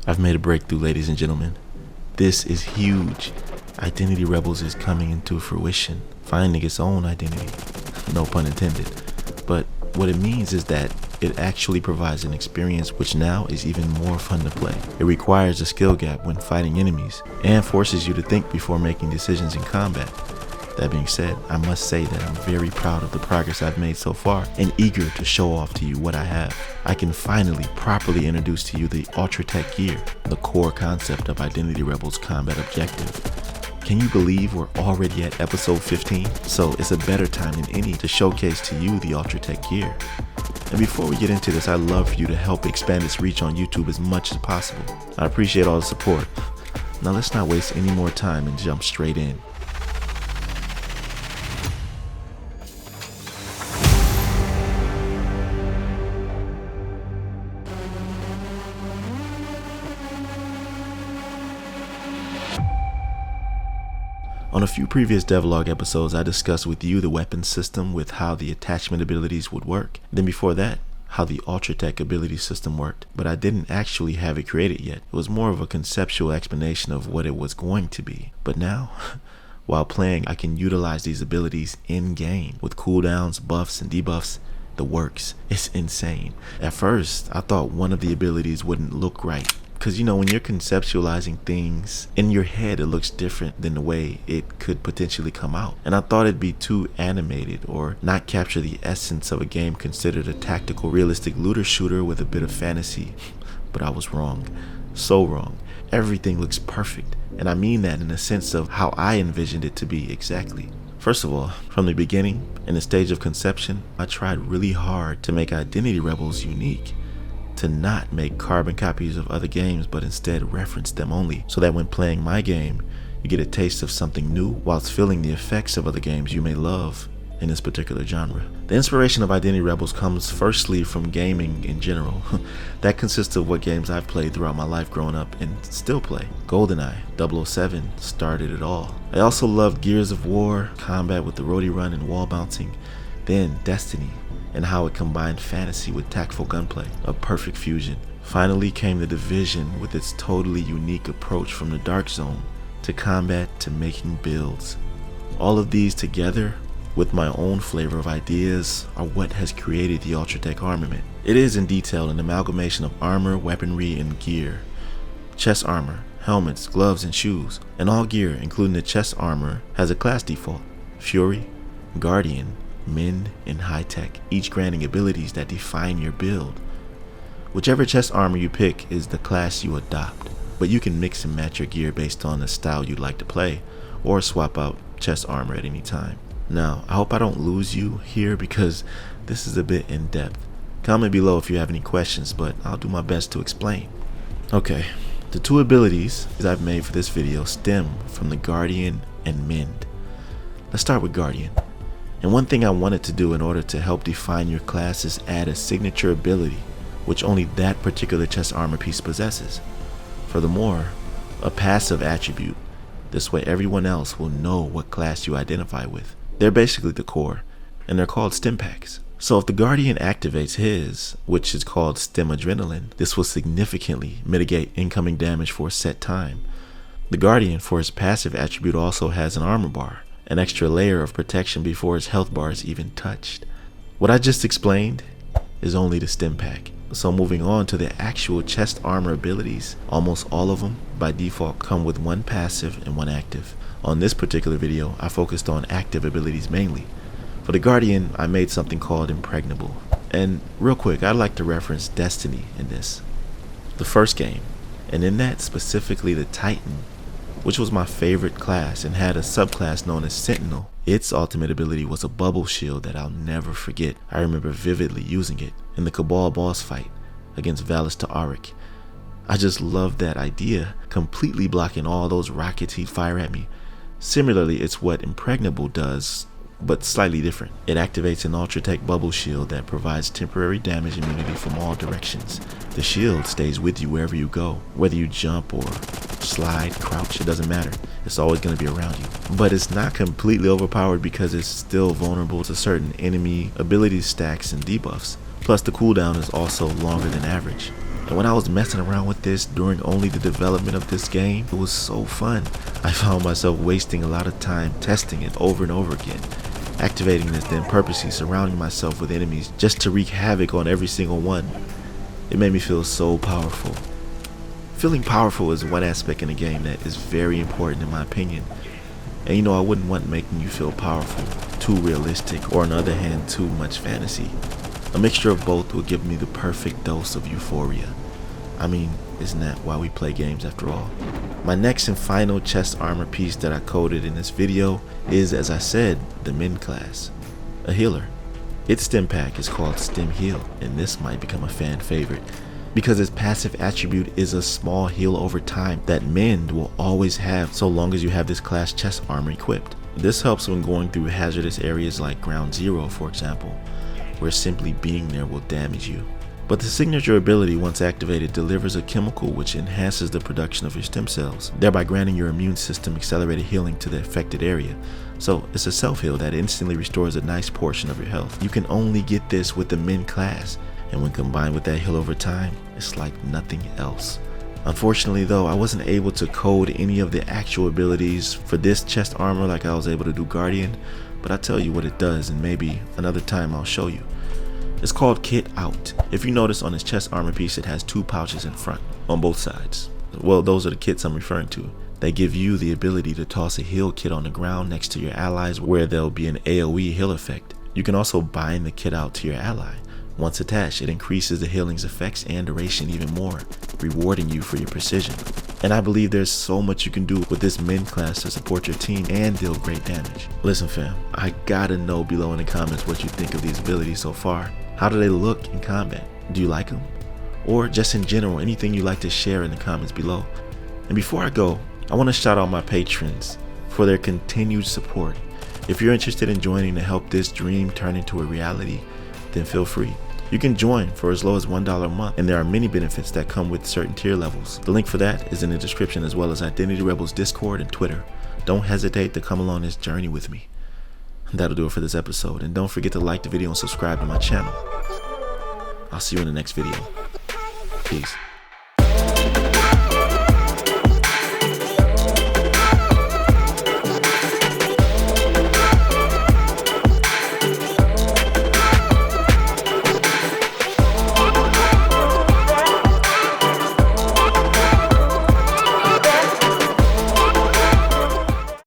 I've made a breakthrough, ladies and gentlemen. This is huge. Identity Rebels is coming into fruition, finding its own identity. No pun intended. But what it means is that it actually provides an experience which now is even more fun to play. It requires a skill gap when fighting enemies and forces you to think before making decisions in combat. That being said, I must say that I'm very proud of the progress I've made so far and eager to show off to you what I have. I can finally properly introduce to you the Ultra Tech gear, the core concept of Identity Rebels' combat objective. Can you believe we're already at episode 15? So it's a better time than any to showcase to you the Ultra Tech gear. And before we get into this, I'd love for you to help expand its reach on YouTube as much as possible. I appreciate all the support. Now let's not waste any more time and jump straight in. On a few previous Devlog episodes, I discussed with you the weapon system with how the attachment abilities would work. Then before that, how the Ultra Tech ability system worked, but I didn't actually have it created yet. It was more of a conceptual explanation of what it was going to be. But now, while playing, I can utilize these abilities in-game with cooldowns, buffs, and debuffs. The works. It's insane. At first, I thought one of the abilities wouldn't look right. Because when you're conceptualizing things in your head, it looks different than the way it could potentially come out. And I thought it'd be too animated or not capture the essence of a game considered a tactical, realistic looter shooter with a bit of fantasy. But I was wrong. So wrong. Everything looks perfect. And I mean that in the sense of how I envisioned it to be exactly. First of all, from the beginning, in the stage of conception, I tried really hard to make Identity Rebels unique. To not make carbon copies of other games, but instead reference them only, so that when playing my game, you get a taste of something new whilst feeling the effects of other games you may love in this particular genre. The inspiration of Identity Rebels comes firstly from gaming in general. That consists of what games I've played throughout my life growing up and still play. GoldenEye, 007 started it all. I also loved Gears of War, combat with the roadie run and wall bouncing, then Destiny, and how it combined fantasy with tactful gunplay, a perfect fusion. Finally came The Division with its totally unique approach from the Dark Zone to combat to making builds. All of these together with my own flavor of ideas are what has created the Ultra Tech armament. It is in detail an amalgamation of armor, weaponry, and gear. Chest armor, helmets, gloves, and shoes. And all gear, including the chest armor, has a class default: Fury, Guardian, Min, and High Tech, each granting abilities that define your build. Whichever chest armor you pick is the class you adopt, but you can mix and match your gear based on the style you'd like to play, or swap out chest armor at any time. Now, I hope I don't lose you here because this is a bit in depth. Comment below if you have any questions, but I'll do my best to explain. Okay, the two abilities I've made for this video stem from the Guardian and Mend. Let's start with Guardian. And one thing I wanted to do in order to help define your class is add a signature ability, which only that particular chest armor piece possesses. Furthermore, a passive attribute. This way everyone else will know what class you identify with. They're basically the core, and they're called stim packs. So if the Guardian activates his, which is called Stim Adrenaline, this will significantly mitigate incoming damage for a set time. The Guardian, for his passive attribute, also has an armor bar, an extra layer of protection before his health bar is even touched. What I just explained is only the stim pack. So moving on to the actual chest armor abilities, almost all of them by default come with one passive and one active. On this particular video, I focused on active abilities mainly. For the Guardian, I made something called Impregnable. And real quick, I'd like to reference Destiny in this. The first game, and in that specifically the Titan, which was my favorite class and had a subclass known as Sentinel. Its ultimate ability was a bubble shield that I'll never forget. I remember vividly using it in the Cabal boss fight against Valis Ta'arik. I just loved that idea, completely blocking all those rockets he'd fire at me. Similarly, it's what Impregnable does, but slightly different. It activates an Ultra Tech bubble shield that provides temporary damage immunity from all directions. The shield stays with you wherever you go, whether you jump or slide, crouch, it doesn't matter. It's always going to be around you. But it's not completely overpowered because it's still vulnerable to certain enemy ability stacks and debuffs. Plus the cooldown is also longer than average. And when I was messing around with this during only the development of this game, it was so fun. I found myself wasting a lot of time testing it over and over again, activating this, then purposely surrounding myself with enemies just to wreak havoc on every single one. It made me feel so powerful. Feeling powerful is one aspect in a game that is very important in my opinion. And you know, I wouldn't want making you feel powerful, too realistic, or on the other hand, too much fantasy. A mixture of both will give me the perfect dose of euphoria. I mean, isn't that why we play games after all? My next and final chest armor piece that I coded in this video is, as I said, the Min class, a healer. Its stim pack is called Stim Heal, and this might become a fan favorite because its passive attribute is a small heal over time that Min will always have so long as you have this class chest armor equipped. This helps when going through hazardous areas like Ground Zero, for example, where simply being there will damage you. But the signature ability, once activated, delivers a chemical which enhances the production of your stem cells, thereby granting your immune system accelerated healing to the affected area. So it's a self-heal that instantly restores a nice portion of your health. You can only get this with the Min class, and when combined with that heal over time, it's like nothing else. Unfortunately though, I wasn't able to code any of the actual abilities for this chest armor like I was able to do Guardian, but I'll tell you what it does, and maybe another time I'll show you. It's called Kit Out. If you notice on this chest armor piece, it has two pouches in front, on both sides. Well, those are the kits I'm referring to. They give you the ability to toss a heal kit on the ground next to your allies where there'll be an AoE heal effect. You can also bind the kit out to your ally. Once attached, it increases the healing's effects and duration even more, rewarding you for your precision. And I believe there's so much you can do with this Min class to support your team and deal great damage. Listen fam, I gotta know below in the comments what you think of these abilities so far. How do they look in combat? Do you like them? Or just in general, anything you like to share in the comments below. And before I go, I want to shout out my patrons for their continued support. If you're interested in joining to help this dream turn into a reality, then feel free. You can join for as low as $1 a month, and there are many benefits that come with certain tier levels. The link for that is in the description, as well as Identity Rebels Discord and Twitter. Don't hesitate to come along this journey with me. That'll do it for this episode, and don't forget to like the video and subscribe to my channel. I'll see you in the next video. Peace.